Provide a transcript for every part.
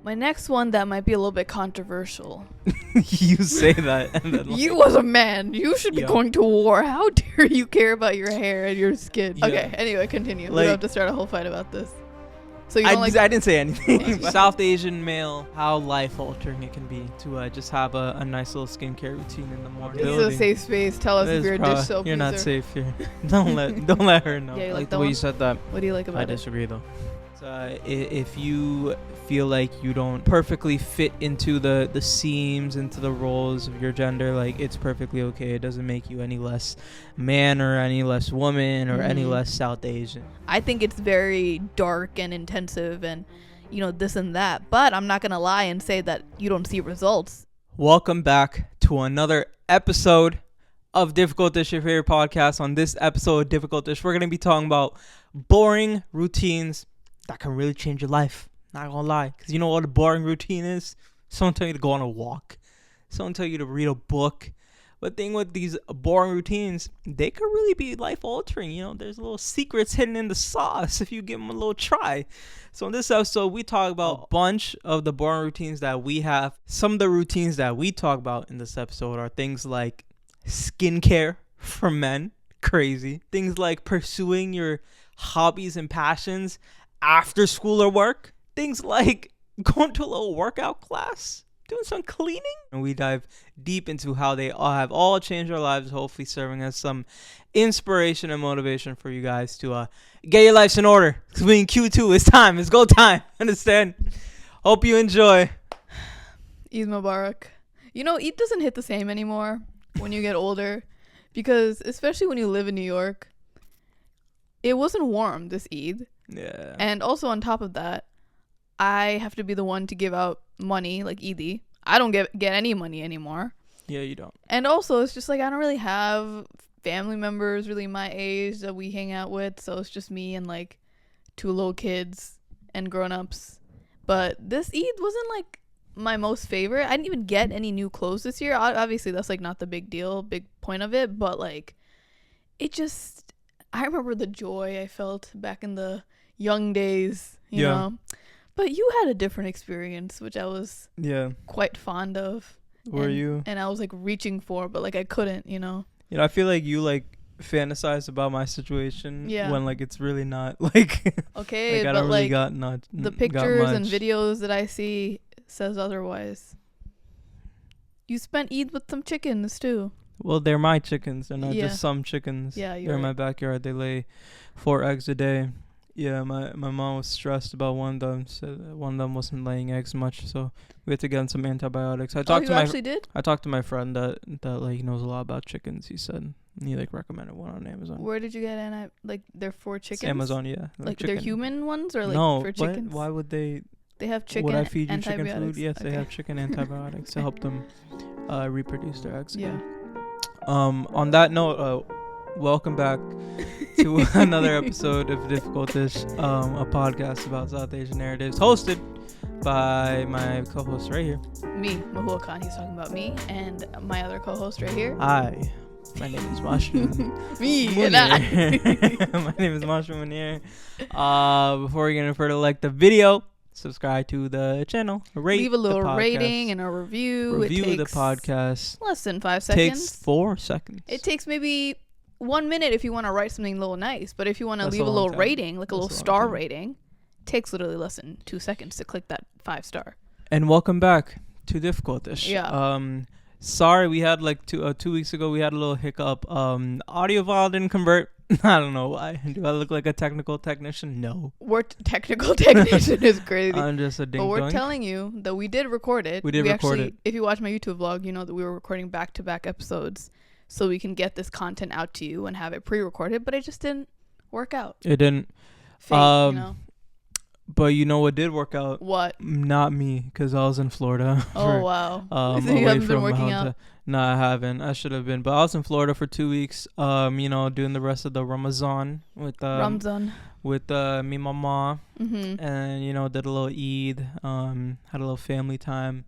My next one that might be a little bit controversial. You say that. And then You as a man, you should be going to war. How dare you care about your hair and your skin? Yeah. Okay, anyway, continue. We don't have to start a whole fight about this. So you don't I didn't say anything. South Asian male, how life-altering it can be to just have a nice little skincare routine in the morning. This is a safe space. Tell us if you're a dish soap You're user. Not safe here. Don't let her know. Yeah, you like the way you said that. What do you like about it? I disagree though. If you feel like you don't perfectly fit into the seams, into the roles of your gender, like, it's perfectly okay. It doesn't make you any less man or any less woman or any less South Asian. I think it's very dark and intensive and, this and that. But I'm not going to lie and say that you don't see results. Welcome back to another episode of Difficult Dish, your favorite podcast. On this episode of Difficult Dish, we're going to be talking about boring routines that can really change your life. Not gonna lie, because you know what a boring routine is? Someone tell you to go on a walk, someone tell you to read a book. But the thing with these boring routines, they could really be life altering. There's little secrets hidden in the sauce if you give them a little try. So in this episode, we talk about a bunch of the boring routines that we have. Some of the routines that we talk about in this episode are things like skincare for men, crazy. Things like pursuing your hobbies and passions after school or work. Things like going to a little workout class, doing some cleaning. And we dive deep into how they all have all changed our lives, hopefully serving as some inspiration and motivation for you guys to get your lives in order. Because we in Q2, it's time. It's go time. Understand? Hope you enjoy. Eid Mubarak. Eid doesn't hit the same anymore when you get older. Because especially when you live in New York, it wasn't warm this Eid. Yeah. And also on top of that, I have to be the one to give out money, like Eid. I don't get any money anymore. Yeah, you don't. And also, it's just like I don't really have family members really my age that we hang out with. So it's just me and like 2 little kids and grown-ups. But this Eid wasn't like my most favorite. I didn't even get any new clothes this year. Obviously, that's like not the big point of it. But like, I remember the joy I felt back in the young days, you know. But you had a different experience, which I was quite fond of. Were you? And I was like reaching for, but like I couldn't, I feel like you like fantasize about my situation when like it's really not like okay, like, I but don't like really the pictures and videos that I see says otherwise. You spent Eid with some chickens too. Well, they're my chickens. They're not just some chickens. Yeah, they're in my backyard. They lay 4 eggs a day. Yeah, my mom was stressed about one of them. Said one of them wasn't laying eggs much, so we had to get on some antibiotics. I talked to my friend that like knows a lot about chickens. He said he like recommended one on Amazon. Where did you get like they're for chickens? It's Amazon, yeah. Like they're human ones or like for chickens? Why would they? They have chicken. Would I feed you chicken antibiotics? food? Yes, they have chicken antibiotics to help them reproduce their eggs. Yeah. On that note, welcome back to another episode of Difficult Dish, a podcast about South Asian narratives, hosted by my co-host right here. Me, Mahua Khan. He's talking about me and my other co-host right here. Hi, my name is Mushroom. Me and I. My name is Mushroom Munir. Before we get any further, like the video, subscribe to the channel, leave a little rating and a review. Review the podcast. Less than 5 seconds. Takes 4 seconds. It takes maybe 1 minute if you want to write something a little nice, but if you want to leave a little rating, like a little star rating, it takes literally less than 2 seconds to click that 5-star. And welcome back to Difficult Dish. Yeah. Sorry, we had like 2 weeks ago we had a little hiccup. Audio file didn't convert. I don't know why. Do I look like a technical technician? No. Technical technician is crazy. I'm just a ding dong. But we're telling you that we did record it. We record it. If you watch my YouTube vlog, you know that we were recording back-to-back episodes so we can get this content out to you and have it pre-recorded, but it just didn't work out. It didn't. Fate, you know. But you know what did work out? What? Not me, because I was in Florida. Wow. So you haven't been working out? No, I haven't. I should have been. But I was in Florida for 2 weeks, doing the rest of the Ramadan with me, mama, and, did a little Eid, had a little family time.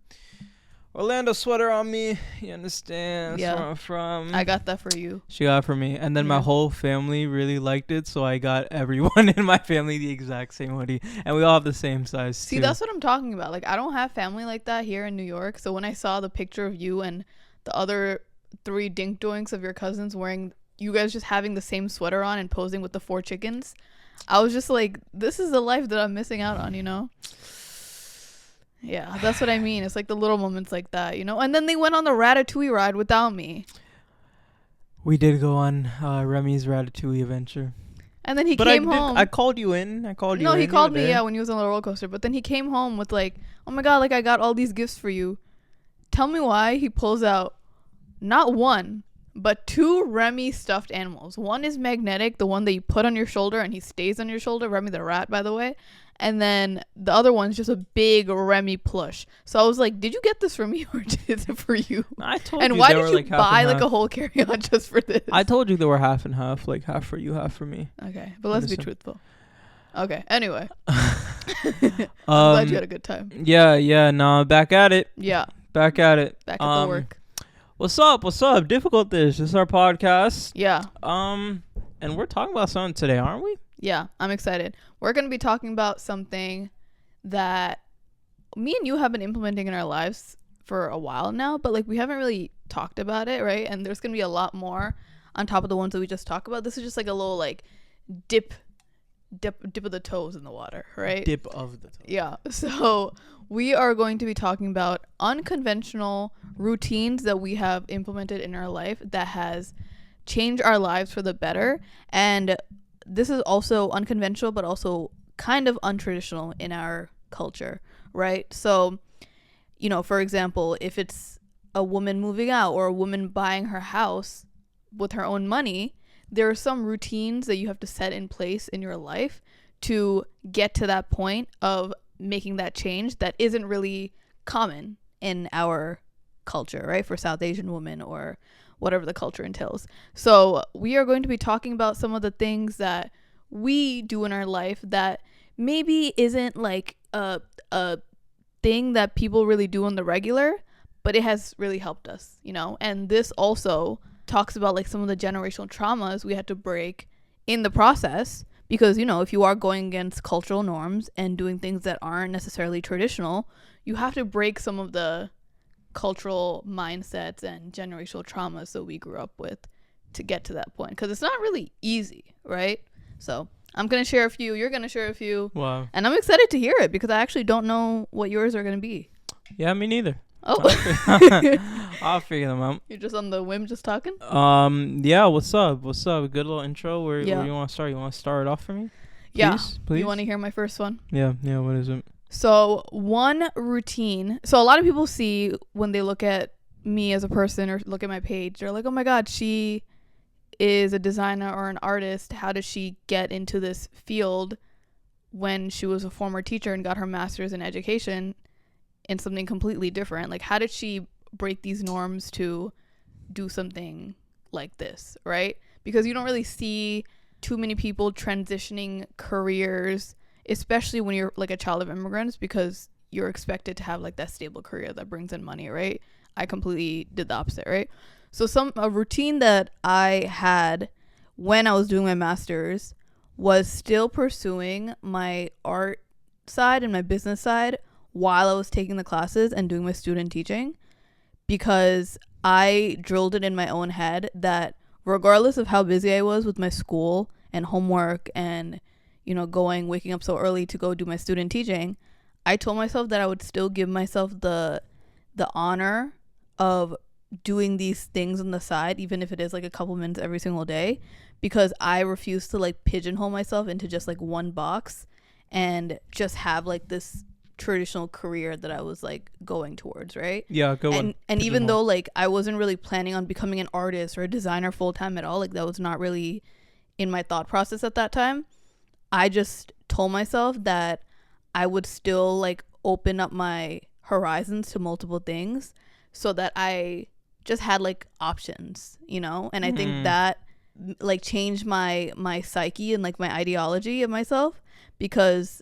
Orlando sweater on me. You understand? That's Yeah. where I'm from. I got that for you. She got it for me. And then my Yeah. whole family really liked it, so I got everyone in my family the exact same hoodie. And we all have the same size, See, too. that's what I'm talking about. Like, I don't have family like that here in New York. So when I saw the picture of you and the other 3 dink doinks of your cousins wearing, you guys just having the same sweater on and posing with the 4 chickens, I was just like, this is the life that I'm missing out on, you know? Yeah, that's what I mean. It's like the little moments like that, you know? And then they went on the Ratatouille ride without me. We did go on Remy's Ratatouille adventure. And then he But came home. I called you in. I called you No, in. he You called were me, there. yeah, when he was on the roller coaster. But then he came home with like, oh my God, like I got all these gifts for you. Tell me why he pulls out not 1, but 2 Remy stuffed animals. One is magnetic, the one that you put on your shoulder and he stays on your shoulder. Remy the rat, by the way. And then the other one's just a big Remy plush. So I was like, did you get this for me or is it for you? I told And you why they did were you like half buy and like half. a whole carry-on just for this? I told you they were half and half, like half for you, half for me. Okay, but let's be Understand. truthful. Okay, anyway. I'm glad you had a good time. Yeah, no, back at it. Yeah, Back at it. back at the work. What's up? Difficult Dish. This is our podcast. Yeah. And we're talking about something today, aren't we? Yeah, I'm excited. We're going to be talking about something that me and you have been implementing in our lives for a while now, but like we haven't really talked about it, right? And there's going to be a lot more on top of the ones that we just talked about. This is just like a little like dip of the toes in the water, right? Dip of the toe. Yeah. So we are going to be talking about unconventional routines that we have implemented in our life that has changed our lives for the better. And this is also unconventional, but also kind of untraditional in our culture, right? So, you know, for example, if it's a woman moving out or a woman buying her house with her own money, there are some routines that you have to set in place in your life to get to that point of making that change that isn't really common in our culture, right? For South Asian women or whatever the culture entails. So we are going to be talking about some of the things that we do in our life that maybe isn't like a thing that people really do on the regular, but it has really helped us, you know? And this also talks about like some of the generational traumas we had to break in the process, because, you know, if you are going against cultural norms and doing things that aren't necessarily traditional, you have to break some of the cultural mindsets and generational traumas that we grew up with to get to that point, because it's not really easy, right? So I'm going to share a few, you're going to share a few. Wow. And I'm excited to hear it because I actually don't know what yours are going to be. Yeah, me neither. Oh. I'll figure them out. You're just on the whim just talking? Yeah, what's up? A good little intro. Where you want to start? You want to start it off for me? Yeah. Please? You want to hear my first one? Yeah, what is it? So one routine. So a lot of people see when they look at me as a person or look at my page, they're like, oh my God, she is a designer or an artist. How does she get into this field when she was a former teacher and got her master's in education in something completely different? Like, how did she break these norms to do something like this, right? Because you don't really see too many people transitioning careers, especially when you're like a child of immigrants, because you're expected to have like that stable career that brings in money, right? I completely did the opposite, right? So a routine that I had when I was doing my master's was still pursuing my art side and my business side while I was taking the classes and doing my student teaching, because I drilled it in my own head that regardless of how busy I was with my school and homework and, you know, waking up so early to go do my student teaching, I told myself that I would still give myself the honor of doing these things on the side, even if it is like a couple minutes every single day, because I refuse to like pigeonhole myself into just like one box and just have like this traditional career that I was like going towards, right? Yeah, go on. And even though like I wasn't really planning on becoming an artist or a designer full time at all, like that was not really in my thought process at that time, I just told myself that I would still like open up my horizons to multiple things so that I just had like options, you know? And I think that like changed my psyche and like my ideology of myself, because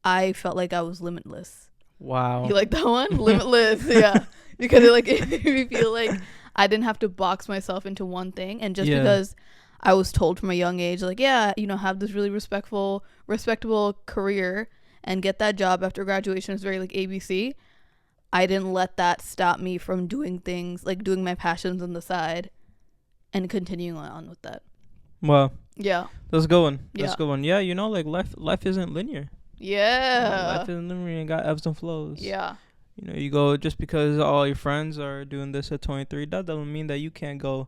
I felt like I was limitless. Wow. You like that one? Limitless. Yeah. Because it like it made me feel like I didn't have to box myself into one thing, and just because I was told from a young age, like, yeah, have this really respectable career and get that job after graduation is very like ABC. I didn't let that stop me from doing things, like doing my passions on the side and continuing on with that. Well, yeah, that's a good one. That's Yeah. a good one. Yeah, like life isn't linear. yeah, Life isn't linear. You got ebbs and flows. yeah. You go, just because all your friends are doing this at 23, that doesn't mean that you can't go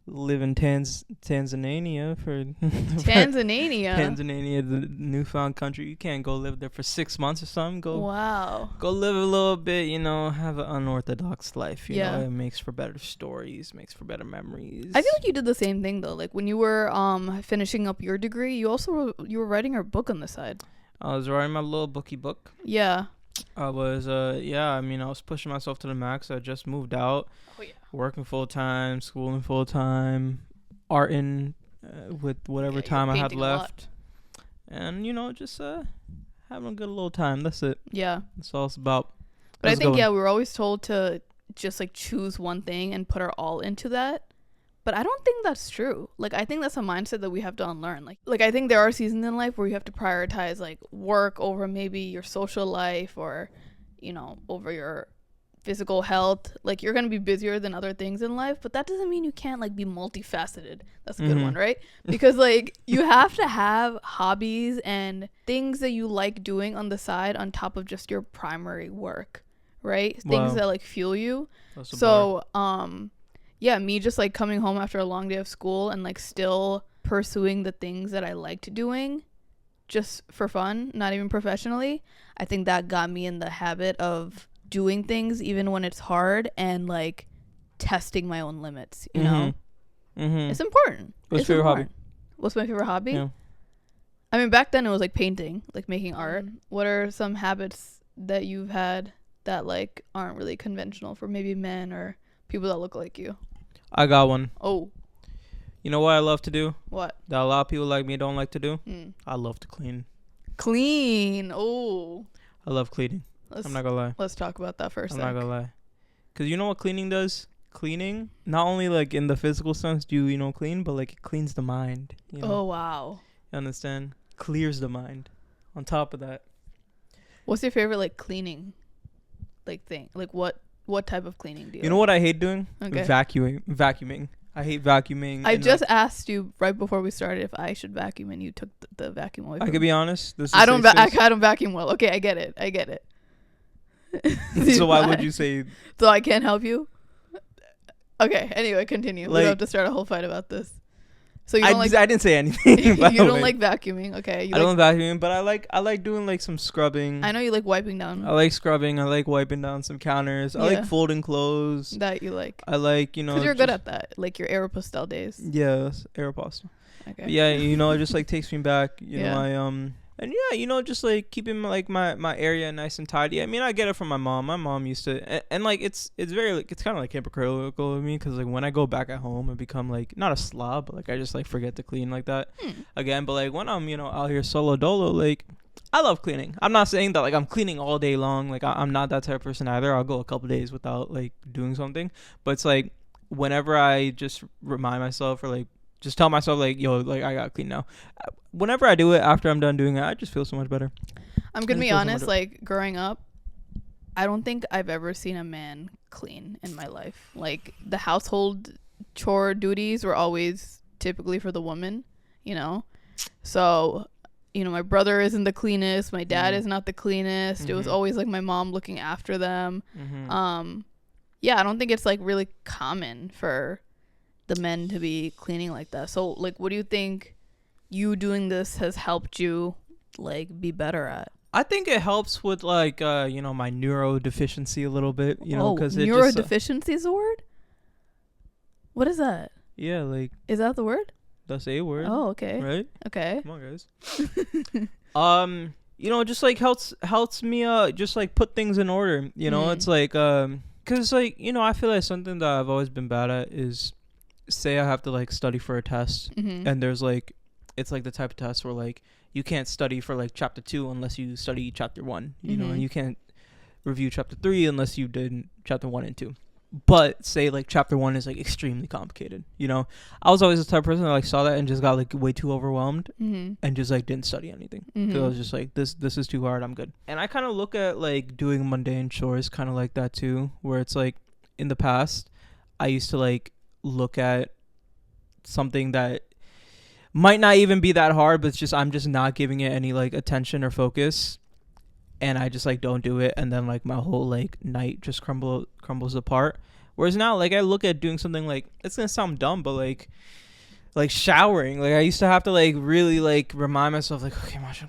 live in Tanzania for Tanzania, the newfound country. You can't go live there for 6 months or something. Go live a little bit. Have an unorthodox life. You know, it makes for better stories, makes for better memories. I feel like you did the same thing though. Like when you were finishing up your degree, you were writing a book on the side. I was writing my little bookie book. Yeah. I was I was pushing myself to the max. I just moved out. Oh yeah. Working full time, schooling full time, arting with whatever time I had left, and just having a good little time. That's it. Yeah. That's all it's about. But I think we were always told to just like choose one thing and put our all into that. But I don't think that's true. Like, I think that's a mindset that we have to unlearn. Like I think there are seasons in life where you have to prioritize like work over maybe your social life or, over your physical health. Like you're going to be busier than other things in life, but that doesn't mean you can't like be multifaceted. That's a good one, right? Because like you have to have hobbies and things that you like doing on the side on top of just your primary work, right? Things that like fuel you. So, yeah, me just like coming home after a long day of school and like still pursuing the things that I liked doing just for fun, not even professionally. I think that got me in the habit of doing things even when it's hard and like testing my own limits, you know? It's important. What's your favorite hobby? What's my favorite hobby? Yeah. I mean, back then it was like painting, like making art. What are some habits that you've had that like aren't really conventional for maybe men or people that look like you? I got one. Oh. You know what I love to do? What? That a lot of people like me don't like to do? I love to clean. Clean. Oh. I love cleaning. I'm not gonna lie. Let's talk about that first. I'm not gonna lie. Because you know what cleaning does? Cleaning, not only like in the physical sense do you clean, but like it cleans the mind. Oh, wow. You understand? Clears the mind. On top of that. What's your favorite like cleaning like thing? Like what type of cleaning do you know what I hate doing? Okay. Vacuuming. I hate vacuuming. I just asked you right before we started if I should vacuum, and you took the vacuum away from me. I could be honest. I don't vacuum well. Okay, I get it. So why would you say? So I can't help you? Okay. Anyway, continue. We don't have to start a whole fight about this. So you don't I didn't say anything. you don't like vacuuming, okay? I don't like vacuuming, but I like doing like some scrubbing. I know you like wiping down. I like scrubbing. I like wiping down some counters. I like folding clothes. That you like. I like because you're good at that, like your Aeropostale days. Yes, Aeropostale. Okay. But yeah, it just like takes me back. And just like keeping like my area nice and tidy. I mean, I get it from my mom. My mom used to, and like it's very like it's kind of like hypocritical of me because like when I go back at home, I become like not a slob, but like I just like forget to clean like that again. But like when I'm out here solo dolo, like I love cleaning. I'm not saying that like I'm cleaning all day long. Like I'm not that type of person either. I'll go a couple days without like doing something. But it's like whenever I just remind myself or like just tell myself like, yo, like I gotta clean now. Whenever I do it after I'm done doing it, I just feel so much better. I'm gonna be honest, like growing up, I don't think I've ever seen a man clean in my life. Like the household chore duties were always typically for the woman, So, my brother isn't the cleanest, my dad is not the cleanest. It was always like my mom looking after them. Yeah, I don't think it's like really common for the men to be cleaning like that. So like what do you think you doing this has helped you like be better at? I think it helps with like my neuro deficiency a little bit, because neuro deficiency is a word? What is that? Yeah, like is that the word? That's a word. Oh, okay. Right? Okay. Come on, guys. Just like helps me just like put things in order, it's like cuz like I feel like something that I've always been bad at is say I have to like study for a test and there's like it's like the type of test where like you can't study for like chapter 2 unless you study chapter 1 and you can't review chapter 3 unless you did chapter 1 and 2. But say like chapter 1 is like extremely complicated, you know. I was always the type of person that like saw that and just got like way too overwhelmed and just like didn't study anything. I was just like, this is too hard, I'm good. And I kind of look at like doing mundane chores kind of like that too, where it's like in the past I used to like look at something that might not even be that hard, but it's just I'm just not giving it any like attention or focus, and I just like don't do it, and then like my whole like night just crumbles apart. Whereas now, like, I look at doing something like, it's gonna sound dumb, but like showering. Like, I used to have to like really like remind myself like, okay, Masha,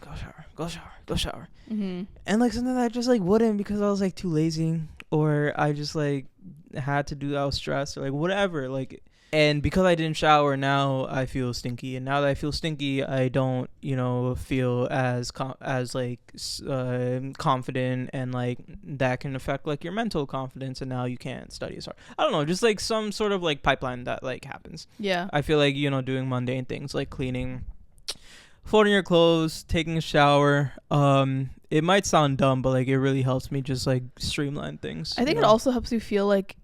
go shower. And like something that I just like wouldn't, because I was like too lazy, or I just like had to do that, I was stressed, or like whatever. Like, and because I didn't shower, now I feel stinky. And now that I feel stinky, I don't, you know, feel as confident, and like that can affect like your mental confidence. And now you can't study as hard. I don't know, just like some sort of like pipeline that like happens. Yeah. I feel like, you know, doing mundane things like cleaning, folding your clothes, taking a shower. It might sound dumb, but like it really helps me just like streamline things. I think it also helps you feel like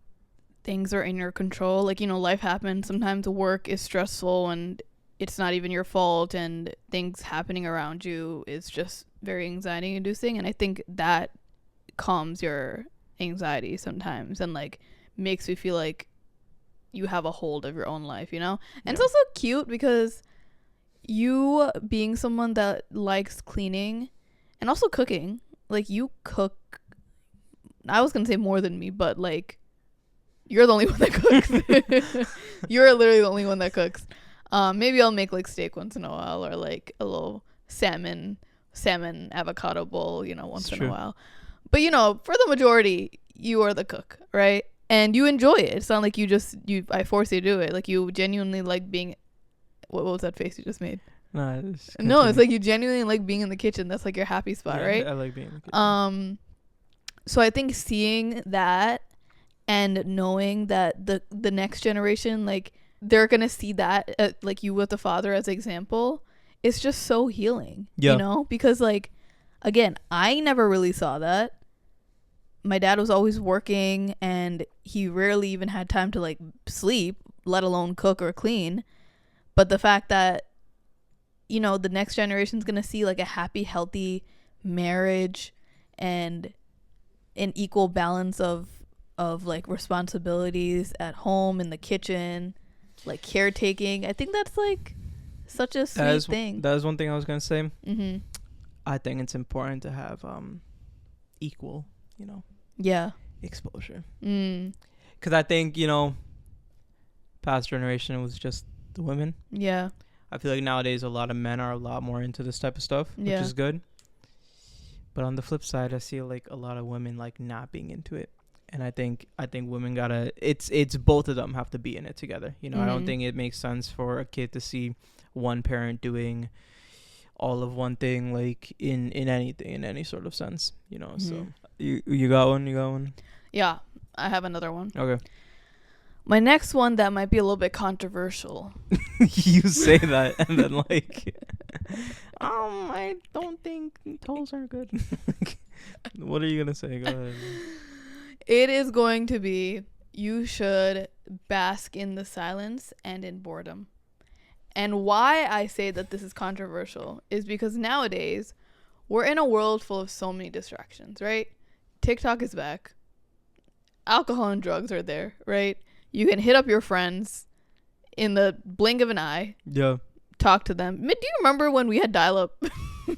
things are in your control. Like, you know, life happens. Sometimes work is stressful and it's not even your fault, and things happening around you is just very anxiety inducing. And I think that calms your anxiety sometimes and like makes you feel like you have a hold of your own life, you know? And it's also cute because you being someone that likes cleaning and also cooking, like you cook, I was gonna say more than me, but like you're the only one that cooks. You're literally the only one that cooks. Maybe I'll make like steak once in a while, or like a little salmon avocado bowl, you know, once in a while. But you know, for the majority, you are the cook, right? And you enjoy it. It's not like I force you to do it. Like you genuinely like being. What was that face you just made? No, it's like you genuinely like being in the kitchen. That's like your happy spot, right? I like being in the kitchen. So I think seeing that and knowing that the next generation, like they're gonna see that like you with the father as example, it's just so healing. You know, because like again, I never really saw that. My dad was always working, and he rarely even had time to like sleep, let alone cook or clean. But the fact that, you know, the next generation's gonna see like a happy, healthy marriage and an equal balance of like responsibilities at home, in the kitchen, like caretaking. I think that's like such a sweet thing. That is one thing I was gonna say. I think it's important to have equal, you know, exposure. Because I think, you know, past generation it was just the women. I feel like nowadays a lot of men are a lot more into this type of stuff, which is good. But on the flip side, I see like a lot of women like not being into it. And I think women gotta, it's both of them have to be in it together. You know, I don't think it makes sense for a kid to see one parent doing all of one thing, like in anything, in any sort of sense, you know. So you got one? Yeah, I have another one. Okay. My next one that might be a little bit controversial. You say that and then like I don't think toes are good. What are you gonna say? Go ahead. It is going to be, you should bask in the silence and in boredom. And why I say that this is controversial is because nowadays we're in a world full of so many distractions, right? TikTok is back. Alcohol and drugs are there, right? You can hit up your friends in the blink of an eye. Yeah. Talk to them. Do you remember when we had dial-up?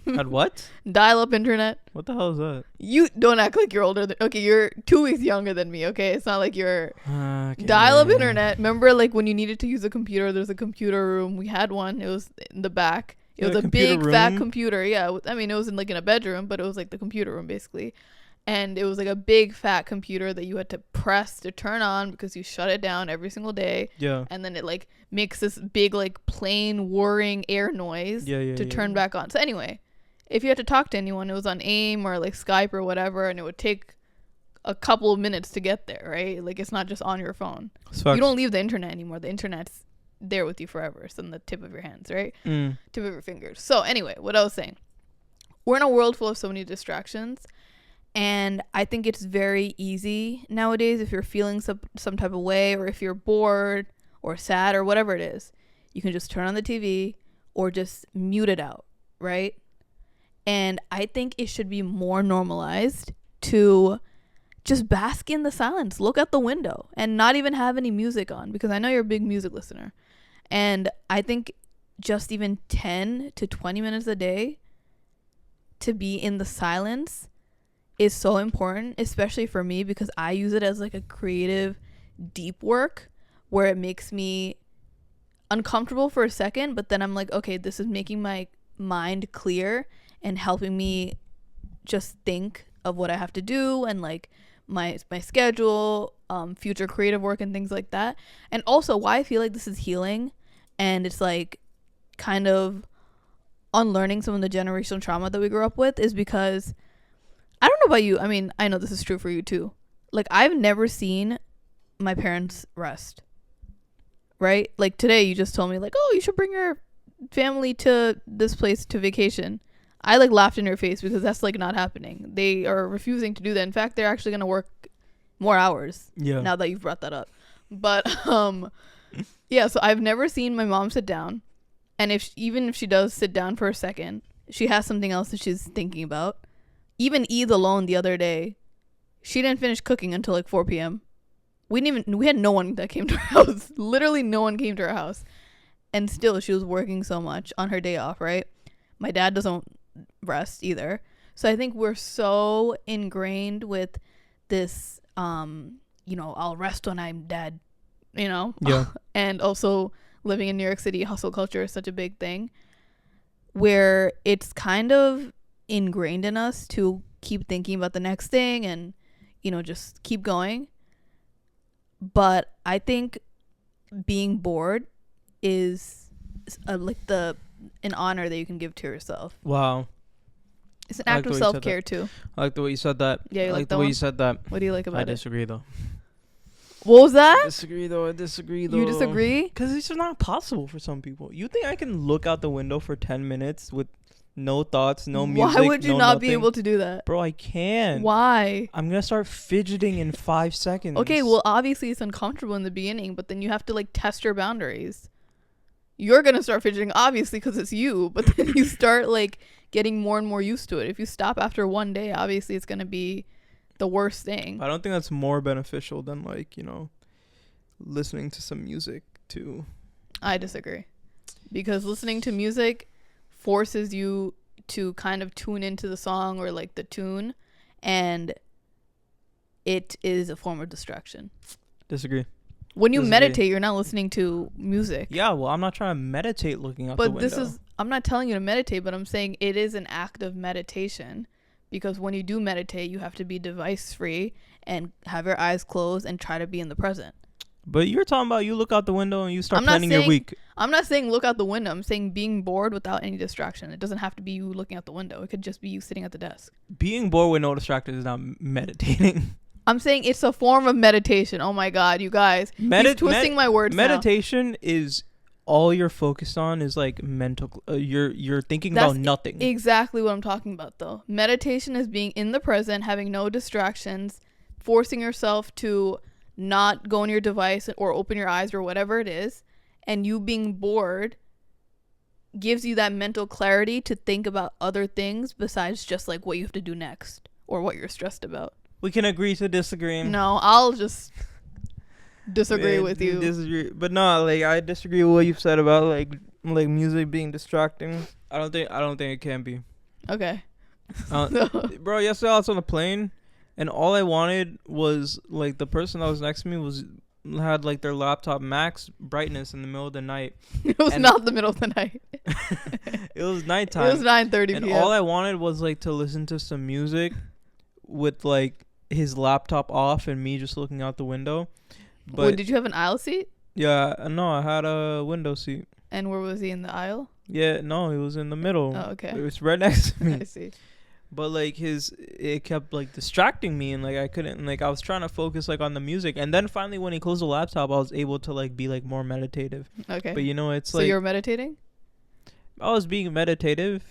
Had what? Dial-up internet. What the hell is that? You don't act like you're older. Okay, you're 2 weeks younger than me, okay? It's not like you're... Okay. Dial-up internet. Remember, like, when you needed to use a computer, there's a computer room. We had one. It was in the back. It was a big, fat computer. Yeah, I mean, it was in, like, in a bedroom, but it was, like, the computer room, basically. And it was, like, a big, fat computer that you had to press to turn on because you shut it down every single day. Yeah. And then it, like, makes this big, like, plane whirring air noise to turn back on. So, anyway, if you had to talk to anyone, it was on AIM or, like, Skype or whatever, and it would take a couple of minutes to get there, right? Like, it's not just on your phone. You don't leave the internet anymore. The internet's there with you forever. It's on the tip of your hands, right? Tip of your fingers. So, anyway, what I was saying. We're in a world full of so many distractions. And I think it's very easy nowadays if you're feeling some type of way, or if you're bored or sad or whatever it is, you can just turn on the TV or just mute it out, right? And I think it should be more normalized to just bask in the silence, look out the window, and not even have any music on, because I know you're a big music listener. And I think just even 10 to 20 minutes a day to be in the silence is so important, especially for me, because I use it as like a creative deep work where it makes me uncomfortable for a second, but then I'm like, okay, this is making my mind clear and helping me just think of what I have to do, and like my schedule, future creative work and things like that. And also why I feel like this is healing, and it's like kind of unlearning some of the generational trauma that we grew up with, is because I don't know about you. I mean, I know this is true for you too. Like, I've never seen my parents rest. Right? Like, today you just told me, like, oh, you should bring your family to this place to vacation. I, like, laughed in your face, because that's, like, not happening. They are refusing to do that. In fact, they're actually going to work more hours. Yeah. Now that you've brought that up. But, yeah, so I've never seen my mom sit down. And even if she does sit down for a second, she has something else that she's thinking about. Even Eid alone the other day, she didn't finish cooking until like 4 p.m. We had no one that came to our house. Literally no one came to our house. And still she was working so much on her day off, right? My dad doesn't rest either. So I think we're so ingrained with this, I'll rest when I'm dead, Yeah. And also living in New York City, hustle culture is such a big thing, where it's kind of ingrained in us to keep thinking about the next thing and, just keep going. But I think being bored is an honor that you can give to yourself. Wow. It's an act of self-care too. I like the way you said that. Yeah, you I like like the that way one? you said that. What do you like about I it? disagree though. What was that? I disagree though. You disagree? Because it's just not possible for some people. You think I can look out the window for 10 minutes with no thoughts, no music? Why would you not be nothing? able to do that? Bro, I can. Why? I'm going to start fidgeting in 5 seconds. Okay, well, obviously it's uncomfortable in the beginning, but then you have to like test your boundaries. You're going to start fidgeting, obviously, because it's you, but then you start like getting more and more used to it. If you stop after one day, obviously it's going to be the worst thing. I don't think that's more beneficial than listening to some music too. I disagree, because listening to music forces you to kind of tune into the song or like the tune, and it is a form of distraction. Disagree. When you meditate, you're not listening to music. Yeah, well, I'm not trying to meditate looking out the window. But I'm not telling you to meditate, but I'm saying it is an act of meditation, because when you do meditate, you have to be device free and have your eyes closed and try to be in the present. But you're talking about you look out the window and you start planning your week. I'm not saying look out the window. I'm saying being bored without any distraction. It doesn't have to be you looking out the window. It could just be you sitting at the desk. Being bored with no distraction is not meditating. I'm saying it's a form of meditation. Oh my God, you guys. He's twisting my words now. Meditation is all you're focused on is like mental. You're thinking about nothing. Exactly what I'm talking about, though. Meditation is being in the present, having no distractions, forcing yourself to not go on your device or open your eyes or whatever it is, and you being bored gives you that mental clarity to think about other things besides just like what you have to do next or what you're stressed about. We can agree to disagree. No, I'll just disagree with you. Disagree, but no, like I disagree with what you've said about like music being distracting. I don't think it can be. Okay. Bro, yesterday I was on the plane. And all I wanted was, like, the person that was next to me had, like, their laptop max brightness in the middle of the night. It was not the middle of the night. It was nighttime. It was 9:30 p.m. And all I wanted was, like, to listen to some music with, like, his laptop off and me just looking out the window. But Wait, did you have an aisle seat? Yeah, no, I had a window seat. And where was he, in the aisle? Yeah, no, he was in the middle. Oh, okay. It was right next to me. I see. But like it kept like distracting me, and like I couldn't, like I was trying to focus like on the music, and then finally when he closed the laptop, I was able to like be like more meditative. Okay. But it's so like, you're meditating? I was being meditative.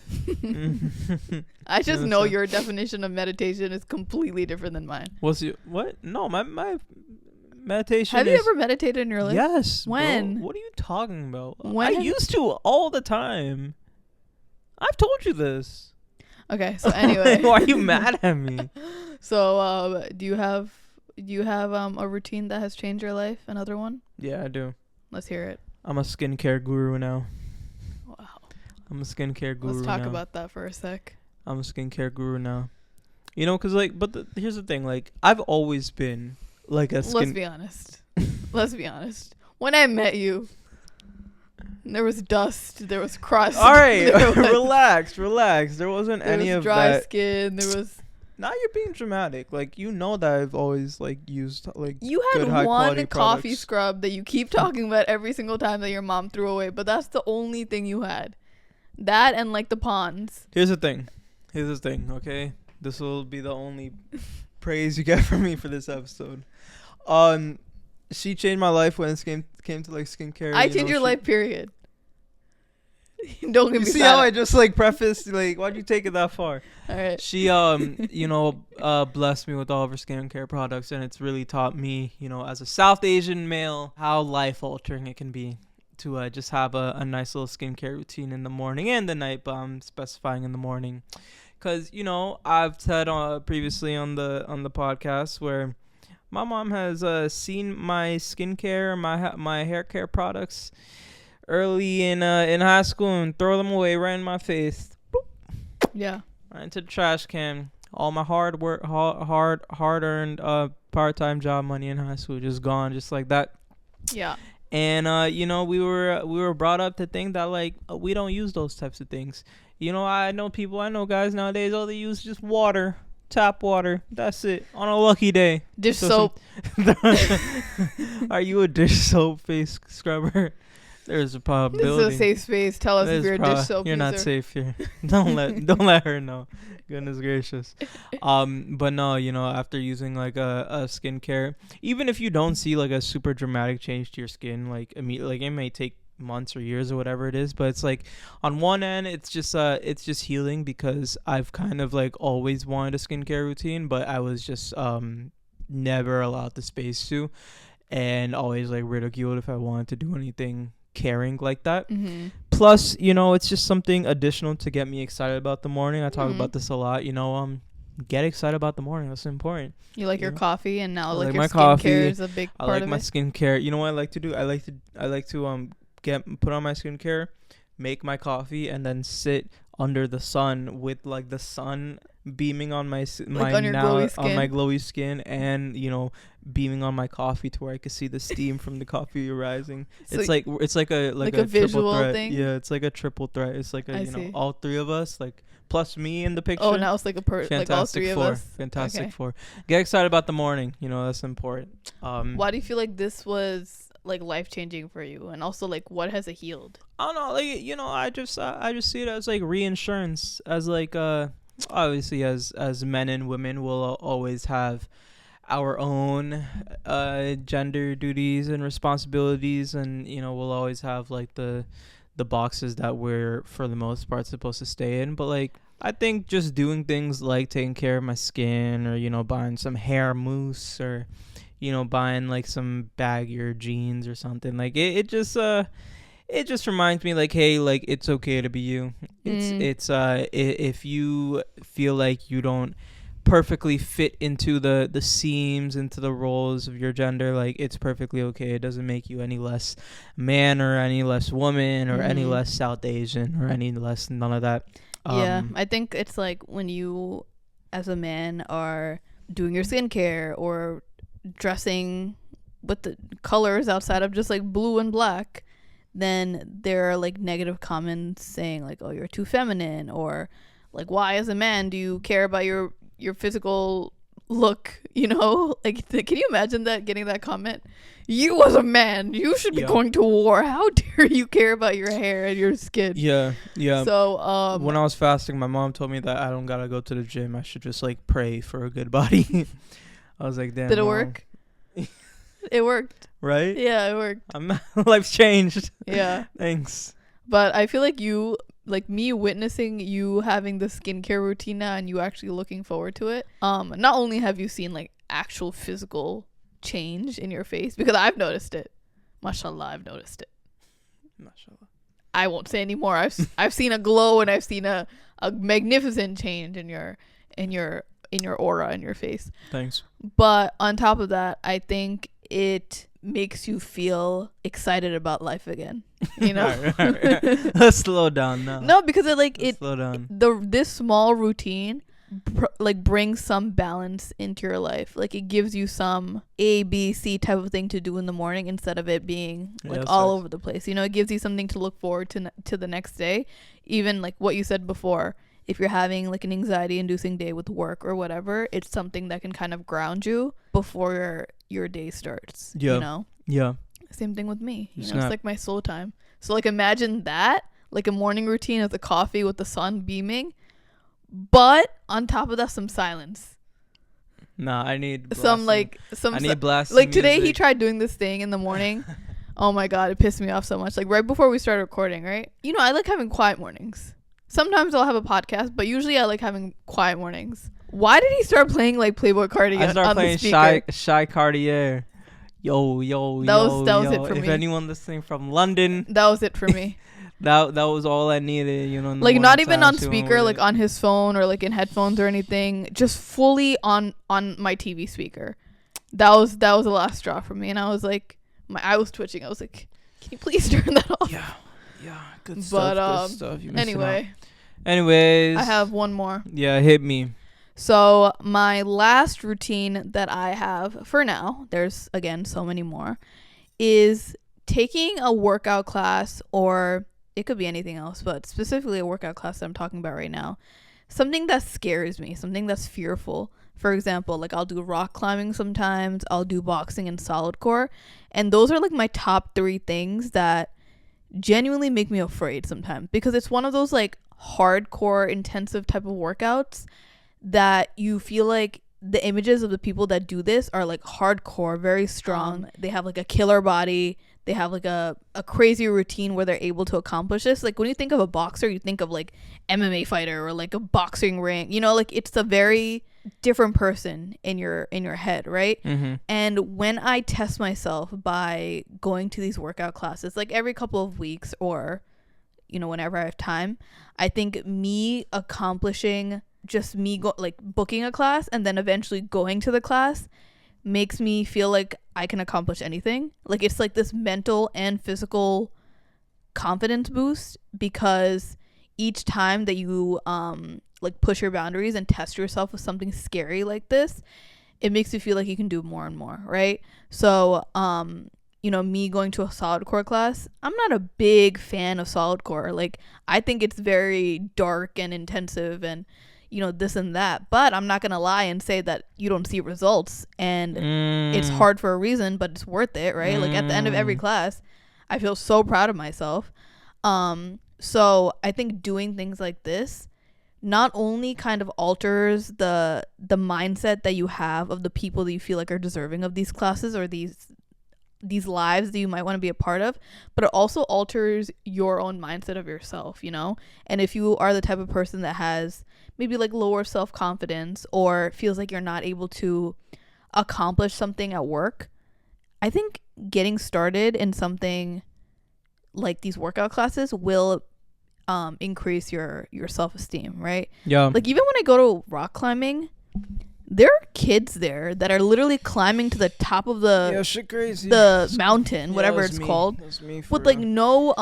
I just Yeah, know so- your definition of meditation is completely different than mine. What's your what? No, my meditation. Have you is, ever meditated in your life? Yes. When? Bro. What are you talking about? I When? used to all the time. I've told you this. Okay, so anyway. Why are you mad at me? So, do you have a routine that has changed your life? Another one? Yeah, I do. Let's hear it. I'm a skincare guru now. Wow. I'm a skincare guru Let's talk now. about that for a sec. I'm a skincare guru now. You know, cause like, but here's the thing. Like, I've always been like a Let's be honest. Let's be honest. When I met you, there was dust. There was crust. All right, there was, relax. There wasn't there any was of dry that. skin. There was. Now you're being dramatic. Like, you know that I've always like used like You had good, high one quality coffee products. scrub that you keep talking about every single time that your mom threw away, but that's the only thing you had. That and like the Ponds. Here's the thing. Okay, this will be the only praise you get from me for this episode. She changed my life when it came to like skincare. I changed your life, period. Don't get You me see started. how I just like prefaced, like, why'd you take it that far? All right. She blessed me with all of her skincare products, and it's really taught me, as a South Asian male, how life altering it can be to just have a nice little skincare routine in the morning and the night, but I'm specifying in the morning. Because, I've said previously on the podcast where my mom has seen my skincare, my hair care products early in high school and throw them away right in my face. Boop. Yeah. Right into the trash can. All my hard work, hard earned part-time job money in high school just gone, just like that. Yeah. And we were brought up to think that like we don't use those types of things. I know guys nowadays, they use just water, tap water. That's it on a lucky day. Dish soap. Are you a dish soap face scrubber? There's a This probability. is a safe space. Tell us if you're a dish soap You're user. not safe here. don't let her know. Goodness gracious. But no, after using like a skincare, even if you don't see like a super dramatic change to your skin, like immediately, like it may take months or years or whatever it is, but it's like on one end it's just healing, because I've kind of like always wanted a skincare routine, but I was just never allowed the space to, and always like ridiculed if I wanted to do anything caring like that. Mm-hmm. Plus, it's just something additional to get me excited about the morning. I talk about this a lot. Get excited about the morning. That's important. You like your coffee, and now I like like your my skincare coffee. is a big I part like of my it. skincare. You know what I like to do? I like to put on my skincare, make my coffee, and then sit under the sun with like the sun beaming on my on your glowy skin. on my glowy skin, and beaming on my coffee to where I could see the steam from the coffee rising. So it's like a triple visual threat. thing? Yeah, it's like a triple threat. It's like I see. all three of us, like plus me in the picture. Oh, now it's like like all three Four. of us. Fantastic Okay. Four. Get excited about the morning. That's important. Why do you feel like this was like life changing for you, and also like what has it healed? I don't know, like I just see it as like reinsurance, as like obviously as men and women will always have our own gender duties and responsibilities, and we'll always have like the boxes that we're for the most part supposed to stay in. But like I think just doing things like taking care of my skin, or buying some hair mousse, or buying like some baggier jeans or something, like it just reminds me like, hey, like it's okay to be you. If you feel like you don't perfectly fit into the seams, into the roles of your gender, like it's perfectly okay. It doesn't make you any less man or any less woman or any less South Asian or any less none of that. Yeah, I think it's like when you as a man are doing your skincare or dressing with the colors outside of just like blue and black, then there are like negative comments saying like, oh, you're too feminine, or like, why as a man do you care about your physical look, like can you imagine that, getting that comment? You as a man, you should be going to war. How dare you care about your hair and your skin? Yeah. So when I was fasting, my mom told me that I don't gotta go to the gym. I should just like pray for a good body. I was like, damn. Did it Mom. work? It worked. Right? Yeah, it worked. Life's changed. Yeah. Thanks. But I feel like you like me witnessing you having the skincare routine now and you actually looking forward to it. Not only have you seen like actual physical change in your face, because I've noticed it. Mashallah, I've noticed it. Mashallah. I won't say anymore. I've seen a glow and I've seen a magnificent change in your aura in your face. Thanks. But on top of that, I think it makes you feel excited about life again. You know? All right. Let's slow down now. No, because Slow down. this small routine brings some balance into your life. Like it gives you some A, B, C type of thing to do in the morning instead of it being like all over the place. You know, it gives you something to look forward to the next day. Even like what you said before, if you're having like an anxiety inducing day with work or whatever, it's something that can kind of ground you before your day starts. Yeah. You know? Yeah. Same thing with me. You know, Snap. it's like my soul time. So like imagine that, like a morning routine of the coffee with the sun beaming, but on top of that some silence. Nah, I need I need blasting like today he music. tried doing this thing in the morning. Oh my god, it pissed me off so much. Like right before we started recording, right? You know, I like having quiet mornings. Sometimes I'll have a podcast, but usually I like having quiet mornings. Why did he start playing like Playboy Cardi I started on the playing speaker? Shy Cartier. Yo. That was it for if me. anyone listening from London, That was it for me. that was all I needed, you know. in the Like not morning even time, on chilling speaker, with like it. on his phone or like in headphones or anything, just fully on my TV speaker. That was the last straw for me, and I was like, I was twitching. I was like, can you please turn that off? Yeah, good But, stuff. Good stuff. You missing Anyway, out. Anyways, I have one more. Yeah, hit me. So my last routine that I have for now, there's again so many more, is taking a workout class, or it could be anything else, but specifically a workout class that I'm talking about right now. Something that scares me, something that's fearful. For example, like I'll do rock climbing sometimes, I'll do boxing and solid core, and those are like my top 3 things that genuinely make me afraid sometimes, because it's one of those like hardcore intensive type of workouts that you feel like the images of the people that do this are like hardcore, very strong. They have like a killer body. They have like a crazy routine where they're able to accomplish this. Like when you think of a boxer, you think of like MMA fighter or like a boxing ring, you know, like it's a very different person in your head, right? Mm-hmm. And when I test myself by going to these workout classes, like every couple of weeks or, you know, whenever I have time, I think me accomplishing just me booking a class and then eventually going to the class makes me feel like I can accomplish anything. Like it's like this mental and physical confidence boost, because each time that you like push your boundaries and test yourself with something scary like this, it makes you feel like you can do more and more, right? So you know, me going to a solid core class, I'm not a big fan of solid core. Like I think it's very dark and intensive and, you know, this and that, but I'm not gonna lie and say that you don't see results, and it's hard for a reason, but it's worth it, right? Like at the end of every class I feel so proud of myself. So I think doing things like this not only kind of alters the mindset that you have of the people that you feel like are deserving of these classes or these lives that you might want to be a part of, but it also alters your own mindset of yourself, you know? And if you are the type of person that has maybe like lower self-confidence or feels like you're not able to accomplish something at work, I think getting started in something like these workout classes will increase your self-esteem, right? Yeah. Like even when I go to rock climbing, there are kids there that are literally climbing to the top of shit crazy. the mountain, whatever it's called, with like no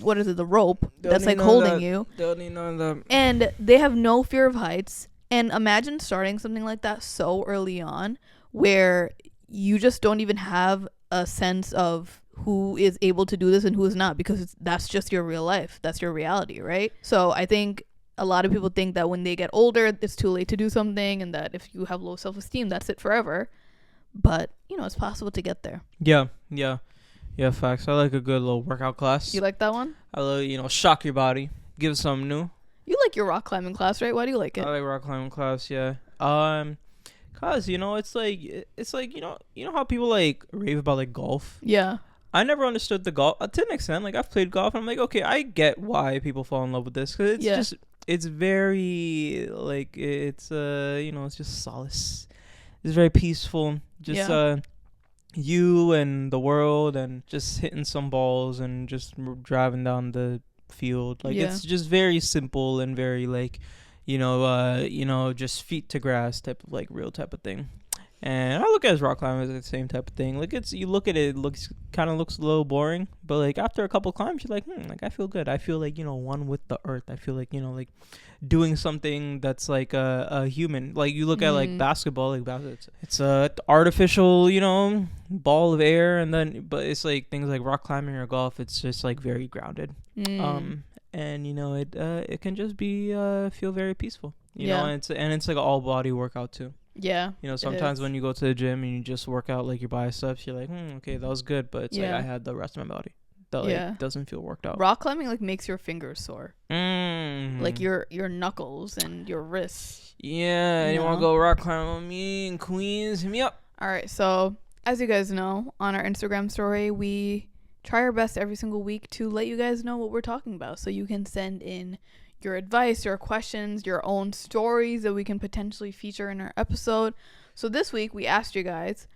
what is it, the rope that's like holding you, Don't even know that. and they have no fear of heights. And imagine starting something like that so early on, where you just don't even have a sense of who is able to do this and who is not, because that's just your real life, that's your reality, right? So I think a lot of people think that when they get older, it's too late to do something, and that if you have low self-esteem, that's it forever. But, you know, it's possible to get there. Yeah, facts. I like a good little workout class. You like that one? I like, you know, shock your body, give something new. You like your rock climbing class, right? Why do you like it? I like rock climbing class, yeah. Cause you know, it's like you know how people like rave about like golf. Yeah. I never understood the golf to an extent. Like I've played golf, and I'm like, okay, I get why people fall in love with this because it's Yeah. just it's very like it's it's just solace. It's very peaceful. Just Yeah. you and the world and just hitting some balls and just driving down the field. Like Yeah. it's just very simple and very like just feet to grass type of like real type of thing. And I look at rock climbing as the same type of thing. Like it's you look at it, looks kind of looks a little boring, but like after a couple climbs, you're like, like I feel good. I feel like one with the earth. I feel like like doing something that's like a human. Like you look at like basketball, like it's a artificial ball of air, and then but it's like things like rock climbing or golf. It's just like very grounded. And it can just be feel very peaceful. You know, and it's like an all body workout too. Yeah. Sometimes when you go to the gym and you just work out like your biceps, you're like, okay, that was good, but it's like I had the rest of my body that like doesn't feel worked out. Rock climbing like makes your fingers sore. Like your knuckles and your wrists. Yeah, you want to go rock climbing with me in Queens? Hit me up. All right, so as you guys know, on our Instagram story, we try our best every single week to let you guys know what we're talking about, so you can send in your advice, your questions, your own stories that we can potentially feature in our episode. So this week we asked you guys,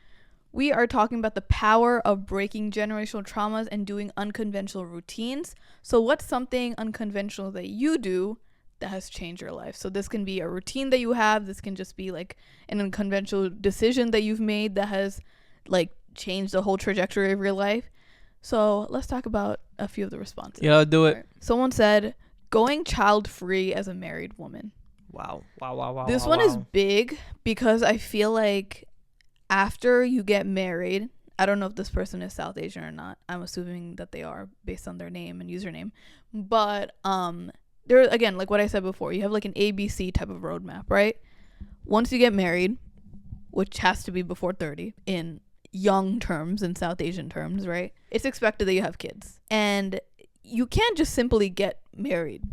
we are talking about the power of breaking generational traumas and doing unconventional routines. So what's something unconventional that you do that has changed your life? So this can be a routine that you have. This can just be like an unconventional decision that you've made that has like changed the whole trajectory of your life. So let's talk about a few of the responses. Yeah, I'll do it. Right. Someone said, going child-free as a married woman. Wow. This one is big because I feel like after you get married, I don't know if this person is South Asian or not. I'm assuming that they are based on their name and username. But there, again, like what I said before, you have like an ABC type of roadmap, right? Once you get married, which has to be before 30 in young terms, in South Asian terms, right? It's expected that you have kids. And you can't just simply get married,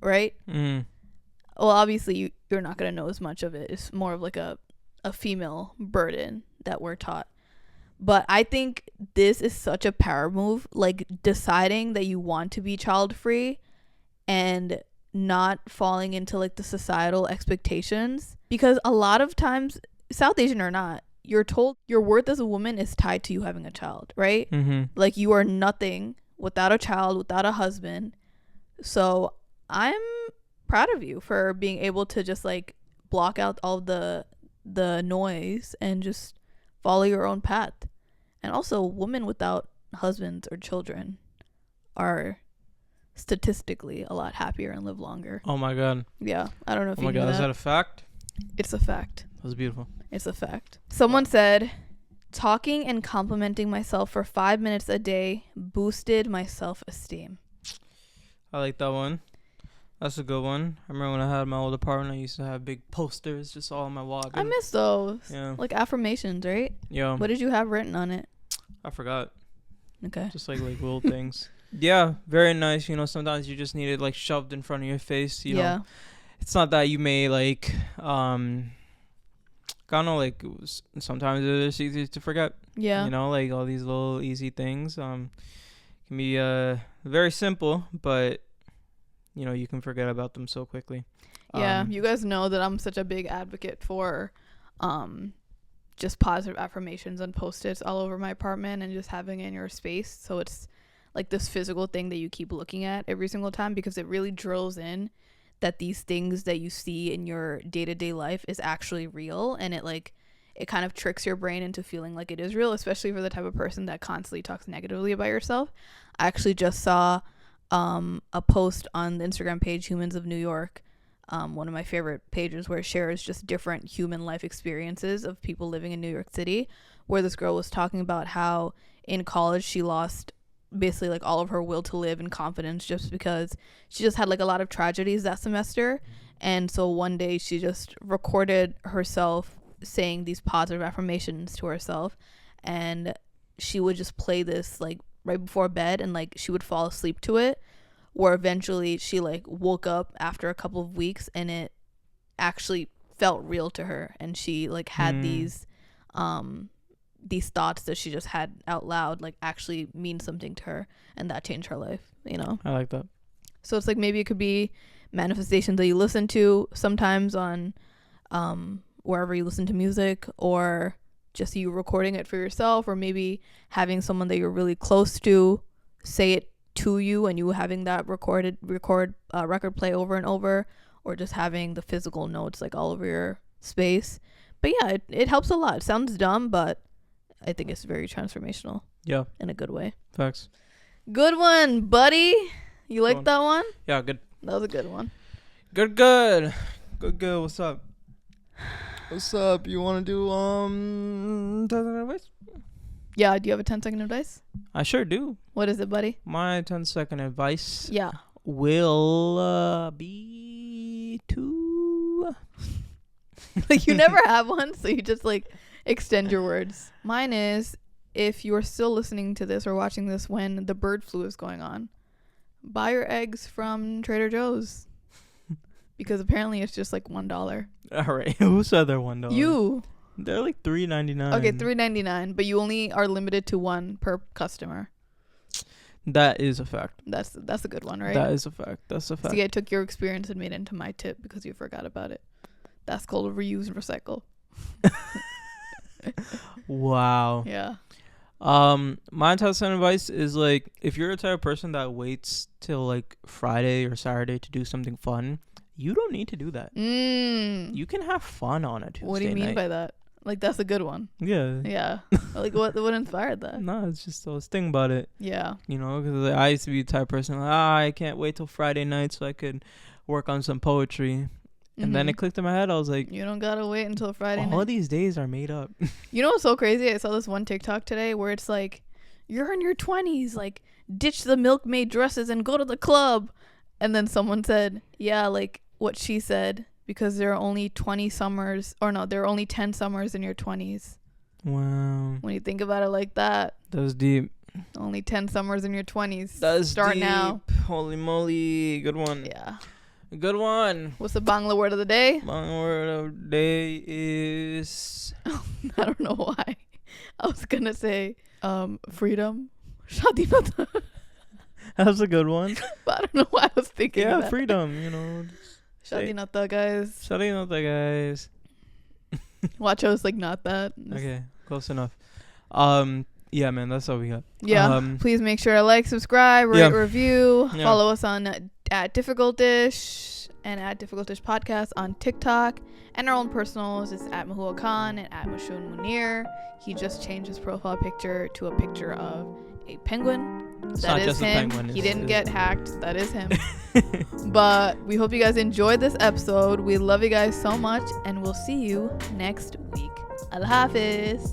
right? Well, obviously you're not going to know as much of it. It's more of like a female burden that we're taught. But I think this is such a power move, like deciding that you want to be child free and not falling into like the societal expectations, because a lot of times, South Asian or not, you're told your worth as a woman is tied to you having a child, right? Like you are nothing without a child, without a husband. So I'm proud of you for being able to just like block out all the noise and just follow your own path. And also, women without husbands or children are statistically a lot happier and live longer. Oh my god. Yeah, I don't know if you knew god, that. is that a fact? It's a fact. That was beautiful. It's a fact. Someone said, talking and complimenting myself for 5 minutes a day boosted my self-esteem. I like that one. That's a good one. I remember when I had my old apartment, I used to have big posters just all on my wall. I miss those. Yeah. Like affirmations, right? Yeah. What did you have written on it? I forgot. Okay. Just like little things. Yeah, very nice. Sometimes you just need it like shoved in front of your face. You know, it's not that you may like, kind of like sometimes it's easy to forget. Yeah. Like all these little easy things. Can be very simple, but you can forget about them so quickly. Yeah, you guys know that I'm such a big advocate for just positive affirmations and post-its all over my apartment and just having it in your space, so it's like this physical thing that you keep looking at every single time, because it really drills in that these things that you see in your day-to-day life is actually real, and it kind of tricks your brain into feeling like it is real, especially for the type of person that constantly talks negatively about yourself. I actually just saw a post on the Instagram page Humans of New York, one of my favorite pages, where it shares just different human life experiences of people living in New York City, where this girl was talking about how in college she lost basically like all of her will to live and confidence just because she just had like a lot of tragedies that semester. And so one day she just recorded herself saying these positive affirmations to herself, and she would just play this like right before bed, and like she would fall asleep to it, where eventually she like woke up after a couple of weeks and it actually felt real to her, and she like had these these thoughts that she just had out loud like actually mean something to her, and that changed her life, you know. I like that. So it's like maybe it could be manifestations that you listen to sometimes on wherever you listen to music, or just you recording it for yourself, or maybe having someone that you're really close to say it to you and you having that record play over and over, or just having the physical notes like all over your space. But yeah, it helps a lot. It sounds dumb, but I think it's very transformational. Yeah. In a good way. Facts. Good one, buddy. You like that one? Yeah, good. That was a good one. Good. What's up? What's up? You want to do 10-second advice? Yeah, do you have a 10-second advice? I sure do. What is it, buddy? My 10-second advice will be to... Like, you never have one, so you just like extend your words. Mine is, if you are still listening to this or watching this when the bird flu is going on, buy your eggs from Trader Joe's. Because apparently it's just like $1. All right. Who said they're $1? You. They're like $3.99. Okay, $3.99, but you only are limited to one per customer. That is a fact. That's a good one, right? That is a fact. That's a fact. See, I took your experience and made it into my tip because you forgot about it. That's called reuse and recycle. Wow. Yeah. My 10-second advice is, like, if you're the type of person that waits till like Friday or Saturday to do something fun, you don't need to do that. You can have fun on a Tuesday night. What do you mean by that? Like, that's a good one. Yeah. Yeah. Like, what inspired that? No, it's just I was thinking about it. Yeah. You know, because I used to be the type of person like, I can't wait till Friday night so I could work on some poetry. And then it clicked in my head. I was like, you don't gotta wait until Friday night. All these days are made up. You know what's so crazy? I saw this one TikTok today where it's like, you're in your 20s, like, ditch the milkmaid dresses and go to the club. And then someone said, yeah, like what she said, because there are only 10 summers in your 20s. Wow. When you think about it like that. That's deep. Only 10 summers in your 20s. That's Start deep. now. Holy moly. Good one. Yeah. Good one. What's the Bangla word of the day? Bangla word of the day is... I don't know why. I was going to say freedom. Shadinata. That's a good one. But I don't know why I was thinking of that. Freedom, you know. Shadinata, guys. Shadinata, guys. Watch out, it's like not that. Okay, close enough. Yeah, man, that's all we got. Yeah, please make sure to like, subscribe, rate, review. Yeah. Follow us on at Difficult Dish and at Difficult Dish Podcast on TikTok. And our own personals is at Mahua Khan and at Mashun Munir. He just changed his profile picture to a picture of a penguin. It's that is him. He didn't get hacked. That is him. But we hope you guys enjoyed this episode. We love you guys so much, and we'll see you next week. Allah Hafiz.